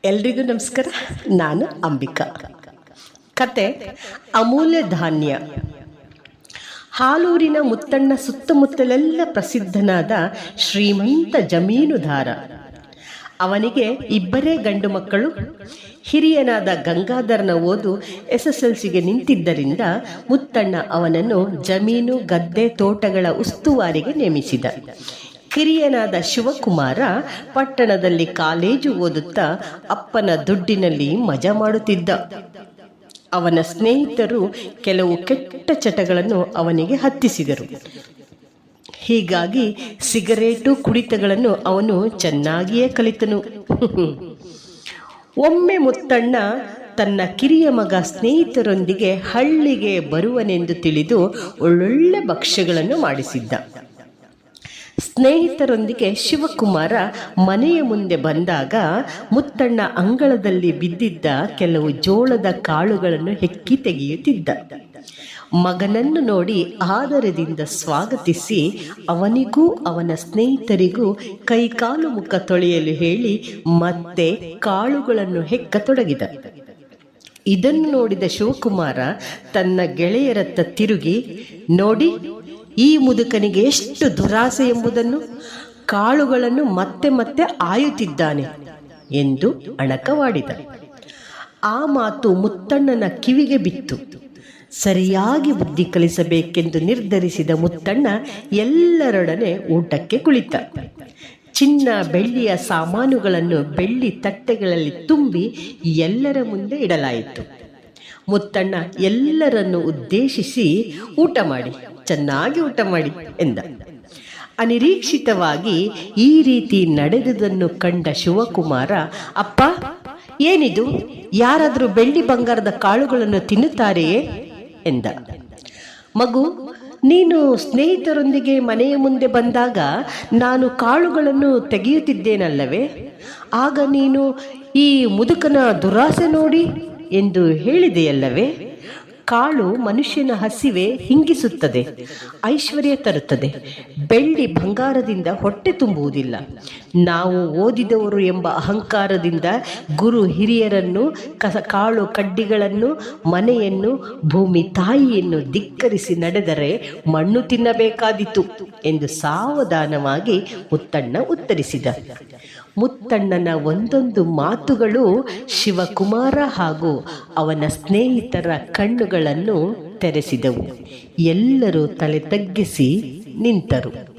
ಎಲ್ರಿಗೂ ನಮಸ್ಕಾರ. ನಾನು ಅಂಬಿಕಾ. ಕತೆ ಅಮೂಲ್ಯ ಧಾನ್ಯ. ಹಾಲೂರಿನ ಮುತ್ತಣ್ಣ ಸುತ್ತಮುತ್ತಲೆಲ್ಲ ಪ್ರಸಿದ್ಧನಾದ ಶ್ರೀಮಂತ ಜಮೀನುದಾರ. ಅವನಿಗೆ ಇಬ್ಬರೇ ಗಂಡು ಮಕ್ಕಳು. ಹಿರಿಯನಾದ ಗಂಗಾಧರನ ಓದು SSLCಗೆ ನಿಂತಿದ್ದರಿಂದ ಮುತ್ತಣ್ಣ ಅವನನ್ನು ಜಮೀನು ಗದ್ದೆ ತೋಟಗಳ ಉಸ್ತುವಾರಿಗೆ ನೇಮಿಸಿದ. ಕಿರಿಯನಾದ ಶಿವಕುಮಾರ ಪಟ್ಟಣದಲ್ಲಿ ಕಾಲೇಜು ಓದುತ್ತಾ ಅಪ್ಪನ ದುಡ್ಡಿನಲ್ಲಿ ಮಜಾ ಮಾಡುತ್ತಿದ್ದ. ಅವನ ಸ್ನೇಹಿತರು ಕೆಲವು ಕೆಟ್ಟ ಚಟಗಳನ್ನು ಅವನಿಗೆ ಹತ್ತಿಸಿದರು. ಹೀಗಾಗಿ ಸಿಗರೇಟು ಕುಡಿತಗಳನ್ನು ಅವನು ಚೆನ್ನಾಗಿಯೇ ಕಲಿತನು. ಒಮ್ಮೆ ಮುತ್ತಣ್ಣ ತನ್ನ ಕಿರಿಯ ಮಗ ಸ್ನೇಹಿತರೊಂದಿಗೆ ಹಳ್ಳಿಗೆ ಬರುವನೆಂದು ತಿಳಿದು ಒಳ್ಳೊಳ್ಳೆ ಭಕ್ಷ್ಯಗಳನ್ನು ಮಾಡಿಸಿದ್ದ. ಸ್ನೇಹಿತರೊಂದಿಗೆ ಶಿವಕುಮಾರ ಮನೆಯ ಮುಂದೆ ಬಂದಾಗ ಮುತ್ತಣ್ಣ ಅಂಗಳದಲ್ಲಿ ಬಿದ್ದಿದ್ದ ಕೆಲವು ಜೋಳದ ಕಾಳುಗಳನ್ನು ಹೆಕ್ಕಿ ತೆಗೆಯುತ್ತಿದ್ದ. ಮಗನನ್ನು ನೋಡಿ ಆದರದಿಂದ ಸ್ವಾಗತಿಸಿ ಅವನಿಗೂ ಅವನ ಸ್ನೇಹಿತರಿಗೂ ಕೈಕಾಲು ಮುಖ ತೊಳೆಯಲು ಹೇಳಿ ಮತ್ತೆ ಕಾಳುಗಳನ್ನು ಹೆಕ್ಕತೊಡಗಿದ. ಇದನ್ನು ನೋಡಿದ ಶಿವಕುಮಾರ ತನ್ನ ಗೆಳೆಯರತ್ತ ತಿರುಗಿ, ನೋಡಿ, ಈ ಮುದುಕನಿಗೆ ಎಷ್ಟು ದುರಾಸೆ ಎಂಬುದನ್ನು, ಕಾಳುಗಳನ್ನು ಮತ್ತೆ ಮತ್ತೆ ಆಯುತ್ತಿದ್ದಾನೆ ಎಂದು ಅಣಕವಾಡಿದ. ಆ ಮಾತು ಮುತ್ತಣ್ಣನ ಕಿವಿಗೆ ಬಿತ್ತು. ಸರಿಯಾಗಿ ಬುದ್ಧಿ ಕಲಿಸಬೇಕೆಂದು ನಿರ್ಧರಿಸಿದ ಮುತ್ತಣ್ಣ ಎಲ್ಲರೊಡನೆ ಊಟಕ್ಕೆ ಕುಳಿತ. ಚಿನ್ನ ಬೆಳ್ಳಿಯ ಸಾಮಾನುಗಳನ್ನು ಬೆಳ್ಳಿ ತಟ್ಟೆಗಳಲ್ಲಿ ತುಂಬಿ ಎಲ್ಲರ ಮುಂದೆ ಇಡಲಾಯಿತು. ಮುತ್ತಣ್ಣ ಎಲ್ಲರನ್ನು ಉದ್ದೇಶಿಸಿ, ಊಟ ಮಾಡಿ, ಚೆನ್ನಾಗಿ ಊಟ ಮಾಡಿ ಎಂದ. ಅನಿರೀಕ್ಷಿತವಾಗಿ ಈ ರೀತಿ ನಡೆದುದನ್ನು ಕಂಡ ಶಿವಕುಮಾರ, ಅಪ್ಪ, ಏನಿದು, ಯಾರಾದರೂ ಬೆಳ್ಳಿ ಬಂಗಾರದ ಕಾಳುಗಳನ್ನು ತಿನ್ನುತ್ತಾರೆಯೇ ಎಂದ. ಮಗು, ನೀನು ಸ್ನೇಹಿತರೊಂದಿಗೆ ಮನೆಯ ಮುಂದೆ ಬಂದಾಗ ನಾನು ಕಾಳುಗಳನ್ನು ತೆಗೆಯುತ್ತಿದ್ದೇನಲ್ಲವೇ? ಆಗ ನೀನು ಈ ಮುದುಕನ ದುರಾಸೆ ನೋಡಿ ಎಂದು ಹೇಳಿದೆಯಲ್ಲವೇ? ಕಾಳು ಮನುಷ್ಯನ ಹಸಿವೆ ಹಿಂಗಿಸುತ್ತದೆ, ಐಶ್ವರ್ಯ ತರುತ್ತದೆ. ಬೆಳ್ಳಿ ಬಂಗಾರದಿಂದ ಹೊಟ್ಟೆ ತುಂಬುವುದಿಲ್ಲ. ನಾವು ಓದಿದವರು ಎಂಬ ಅಹಂಕಾರದಿಂದ ಗುರು ಹಿರಿಯರನ್ನು, ಕಾಳು ಕಡ್ಡಿಗಳನ್ನು, ಮನೆಯನ್ನು, ಭೂಮಿ ತಾಯಿಯನ್ನು ಧಿಕ್ಕರಿಸಿ ನಡೆದರೆ ಮಣ್ಣು ತಿನ್ನಬೇಕಾದೀತು ಎಂದು ಸಾವಧಾನವಾಗಿ ಮುತ್ತಣ್ಣ ಉತ್ತರಿಸಿದ. ಮುತ್ತಣ್ಣನ ಒಂದೊಂದು ಮಾತುಗಳು ಶಿವಕುಮಾರ ಹಾಗೂ ಅವನ ಸ್ನೇಹಿತರ ಕಣ್ಣುಗಳನ್ನು ತೆರೆಸಿದವು. ಎಲ್ಲರೂ ತಲೆ ತಗ್ಗಿಸಿ ನಿಂತರು.